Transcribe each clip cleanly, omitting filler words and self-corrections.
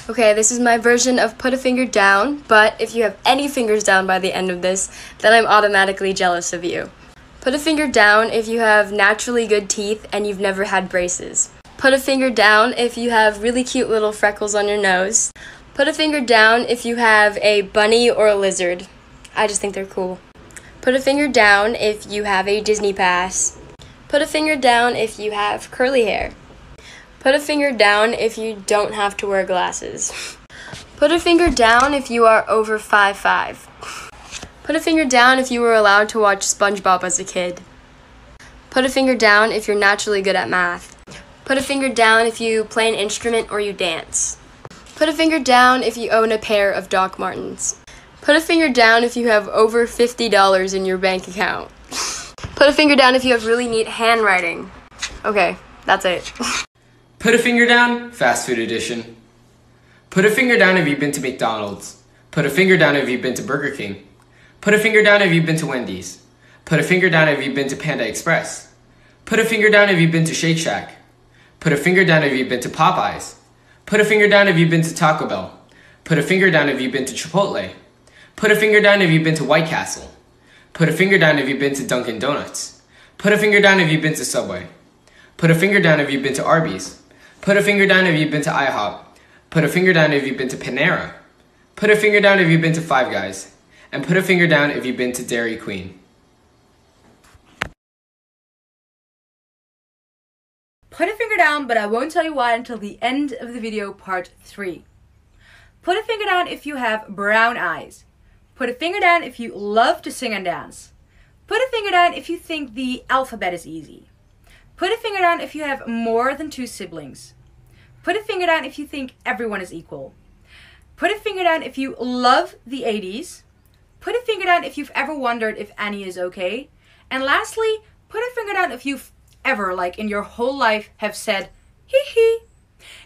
Okay, this is my version of put a finger down, but if you have any fingers down by the end of this, then I'm automatically jealous of you. Put a finger down if you have naturally good teeth and you've never had braces. Put a finger down if you have really cute little freckles on your nose. Put a finger down if you have a bunny or a lizard. I just think they're cool. Put a finger down if you have a Disney pass. Put a finger down if you have curly hair. Put a finger down if you don't have to wear glasses. Put a finger down if you are over 5'5". Put a finger down if you were allowed to watch SpongeBob as a kid. Put a finger down if you're naturally good at math. Put a finger down if you play an instrument or you dance. Put a finger down if you own a pair of Doc Martens. Put a finger down if you have over $50 in your bank account. Put a finger down if you have really neat handwriting. Okay, that's it. Put a finger down, fast food edition. Put a finger down if you've been to McDonald's. Put a finger down if you've been to Burger King. Put a finger down if you've been to Wendy's. Put a finger down if you've been to Panda Express. Put a finger down if you've been to Shake Shack. Put a finger down if you've been to Popeyes. Put a finger down if you've been to Taco Bell. Put a finger down if you've been to Chipotle. Put a finger down if you've been to White Castle. Put a finger down if you've been to Dunkin' Donuts. Put a finger down if you've been to Subway. Put a finger down if you've been to Arby's. Put a finger down if you've been to IHOP. Put a finger down if you've been to Panera. Put a finger down if you've been to Five Guys. And put a finger down if you've been to Dairy Queen. Put a finger down, but I won't tell you why until the end of the video, part 3. Put a finger down if you have brown eyes. Put a finger down if you love to sing and dance. Put a finger down if you think the alphabet is easy. Put a finger down if you have more than 2 siblings. Put a finger down if you think everyone is equal. Put a finger down if you love the 80s. Put a finger down if you've ever wondered if Annie is okay. And lastly, put a finger down if you've ever, like in your whole life, have said, hee hee.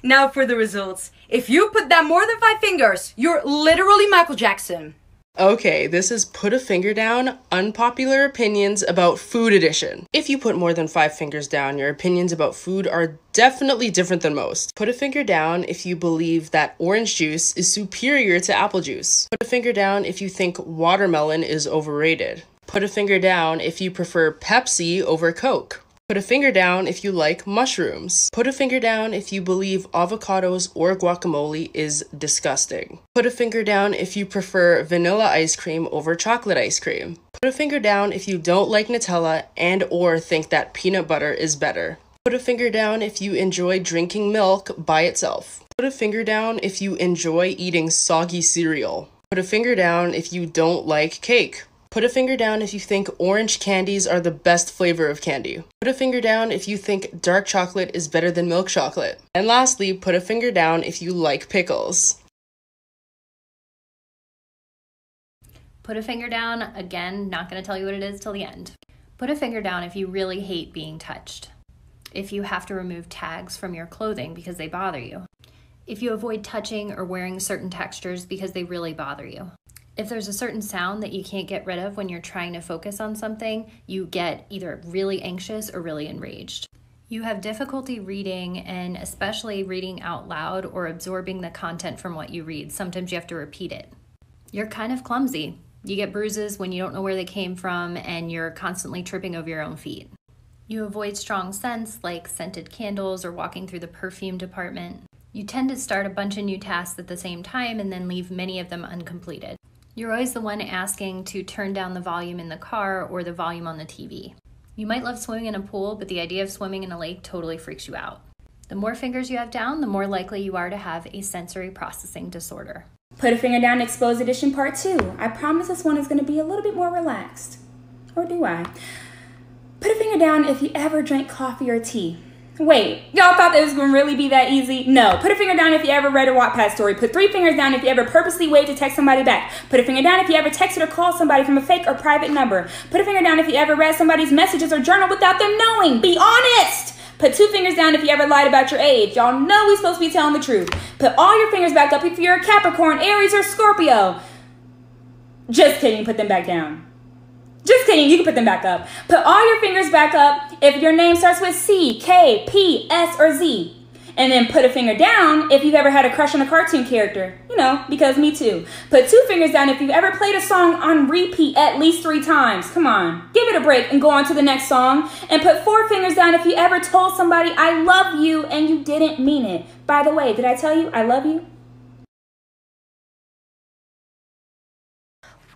Now for the results. If you put down more than 5 fingers, you're literally Michael Jackson. Okay, this is Put a Finger Down, Unpopular Opinions About Food Edition. If you put more than 5 fingers down, your opinions about food are definitely different than most. Put a finger down if you believe that orange juice is superior to apple juice. Put a finger down if you think watermelon is overrated. Put a finger down if you prefer Pepsi over Coke. Put a finger down if you like mushrooms. Put a finger down if you believe avocados or guacamole is disgusting. Put a finger down if you prefer vanilla ice cream over chocolate ice cream. Put a finger down if you don't like Nutella and or think that peanut butter is better. Put a finger down if you enjoy drinking milk by itself. Put a finger down if you enjoy eating soggy cereal. Put a finger down if you don't like cake. Put a finger down if you think orange candies are the best flavor of candy. Put a finger down if you think dark chocolate is better than milk chocolate. And lastly, put a finger down if you like pickles. Put a finger down, again, not going to tell you what it is till the end. Put a finger down if you really hate being touched. If you have to remove tags from your clothing because they bother you. If you avoid touching or wearing certain textures because they really bother you. If there's a certain sound that you can't get rid of when you're trying to focus on something, you get either really anxious or really enraged. You have difficulty reading, and especially reading out loud or absorbing the content from what you read. Sometimes you have to repeat it. You're kind of clumsy. You get bruises when you don't know where they came from, and you're constantly tripping over your own feet. You avoid strong scents like scented candles or walking through the perfume department. You tend to start a bunch of new tasks at the same time and then leave many of them uncompleted. You're always the one asking to turn down the volume in the car or the volume on the TV. You might love swimming in a pool, but the idea of swimming in a lake totally freaks you out. The more fingers you have down, the more likely you are to have a sensory processing disorder. Put a finger down, Exposed Edition Part 2. I promise this one is going to be a little bit more relaxed. Or do I? Put a finger down if you ever drank coffee or tea. Wait, y'all thought that was going to really be that easy? No. Put a finger down if you ever read a Wattpad story. Put 3 fingers down if you ever purposely waited to text somebody back. Put a finger down if you ever texted or called somebody from a fake or private number. Put a finger down if you ever read somebody's messages or journal without them knowing. Be honest! Put 2 fingers down if you ever lied about your age. Y'all know we're supposed to be telling the truth. Put all your fingers back up if you're a Capricorn, Aries, or Scorpio. Just kidding, put them back down. Just kidding, you can put them back up. Put all your fingers back up if your name starts with C, K, P, S, or Z. And then put a finger down if you've ever had a crush on a cartoon character. You know, because me too. Put 2 fingers down if you've ever played a song on repeat at least 3 times. Come on, give it a break and go on to the next song. And put 4 fingers down if you ever told somebody I love you and you didn't mean it. By the way, did I tell you I love you?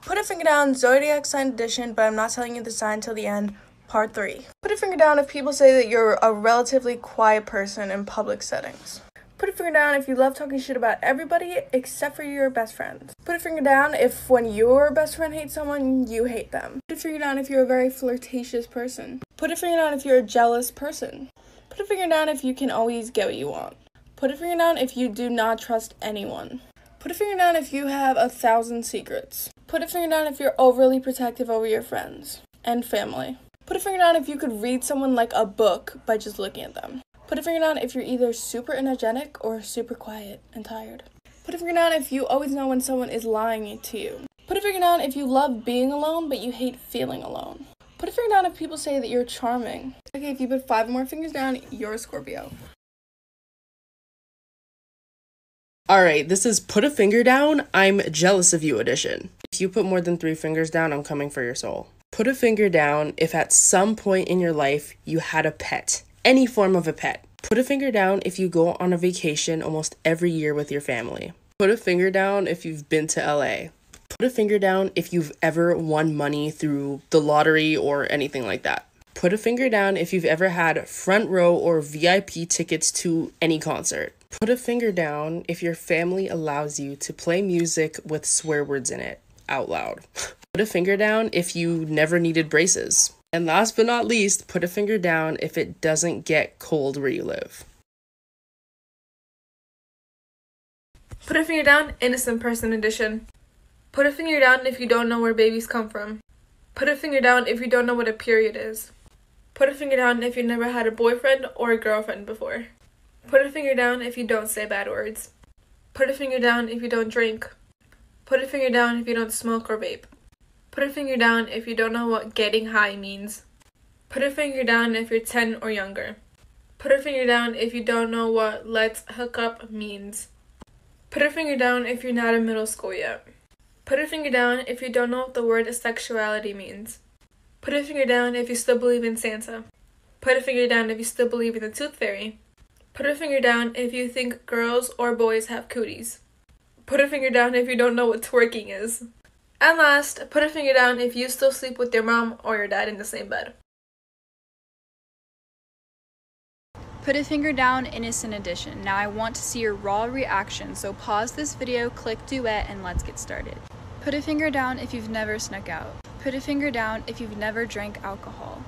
Put a finger down, zodiac sign edition, but I'm not telling you the sign till the end. Part 3. Put a finger down if people say that you're a relatively quiet person in public settings. Put a finger down if you love talking shit about everybody except for your best friends. Put a finger down if when your best friend hates someone, you hate them. Put a finger down if you're a very flirtatious person. Put a finger down if you're a jealous person. Put a finger down if you can always get what you want. Put a finger down if you do not trust anyone. Put a finger down if you have 1,000 secrets. Put a finger down if you're overly protective over your friends and family. Put a finger down if you could read someone like a book by just looking at them. Put a finger down if you're either super energetic or super quiet and tired. Put a finger down if you always know when someone is lying to you. Put a finger down if you love being alone but you hate feeling alone. Put a finger down if people say that you're charming. Okay, if you put 5 more fingers down, you're a Scorpio. Alright, this is Put a Finger Down, I'm Jealous of You edition. If you put more than 3 fingers down, I'm coming for your soul. Put a finger down if at some point in your life you had a pet. Any form of a pet. Put a finger down if you go on a vacation almost every year with your family. Put a finger down if you've been to LA. Put a finger down if you've ever won money through the lottery or anything like that. Put a finger down if you've ever had front row or VIP tickets to any concert. Put a finger down if your family allows you to play music with swear words in it out loud. Put a finger down if you never needed braces. And last but not least, put a finger down if it doesn't get cold where you live. Put a finger down, innocent person edition. Put a finger down if you don't know where babies come from. Put a finger down if you don't know what a period is. Put a finger down if you never had a boyfriend or a girlfriend before. Put a finger down if you don't say bad words. Put a finger down if you don't drink. Put a finger down if you don't smoke or vape. Put a finger down if you don't know what getting high means. Put a finger down if you're 10 or younger. Put a finger down if you don't know what let's hook up means. Put a finger down if you're not in middle school yet. Put a finger down if you don't know what the word sexuality means. Put a finger down if you still believe in Santa. Put a finger down if you still believe in the tooth fairy. Put a finger down if you think girls or boys have cooties. Put a finger down if you don't know what twerking is. And last, put a finger down if you still sleep with your mom or your dad in the same bed. Put a finger down, innocent edition. Now I want to see your raw reaction, so pause this video, click duet, and let's get started. Put a finger down if you've never snuck out. Put a finger down if you've never drank alcohol.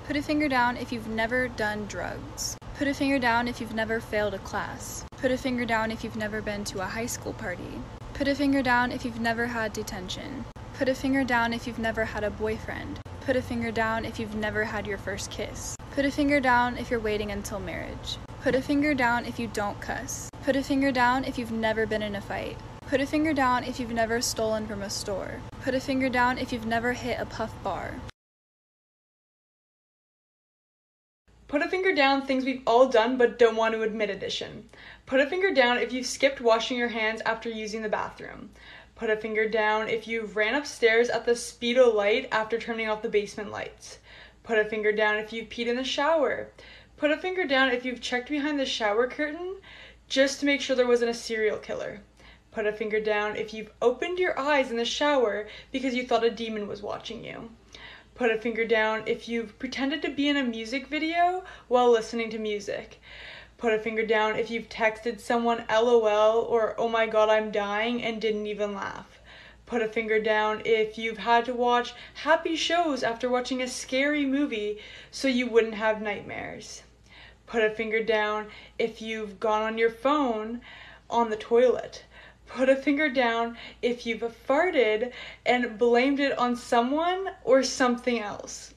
Put a finger down if you've never done drugs. Put a finger down if you've never failed a class. Put a finger down if you've never been to a high school party. Put a finger down if you've never had detention. Put a finger down if you've never had a boyfriend. Put a finger down if you've never had your first kiss. Put a finger down if you're waiting until marriage. Put a finger down if you don't cuss. Put a finger down if you've never been in a fight. Put a finger down if you've never stolen from a store. Put a finger down if you've never hit a puff bar. Put a finger down, things we've all done but don't want to admit edition. Put a finger down if you've skipped washing your hands after using the bathroom. Put a finger down if you ran upstairs at the speedo light after turning off the basement lights. Put a finger down if you've peed in the shower. Put a finger down if you've checked behind the shower curtain just to make sure there wasn't a serial killer. Put a finger down if you've opened your eyes in the shower because you thought a demon was watching you. Put a finger down if you've pretended to be in a music video while listening to music. Put a finger down if you've texted someone LOL or oh my god I'm dying and didn't even laugh. Put a finger down if you've had to watch happy shows after watching a scary movie so you wouldn't have nightmares. Put a finger down if you've gone on your phone on the toilet. Put a finger down if you've farted and blamed it on someone or something else.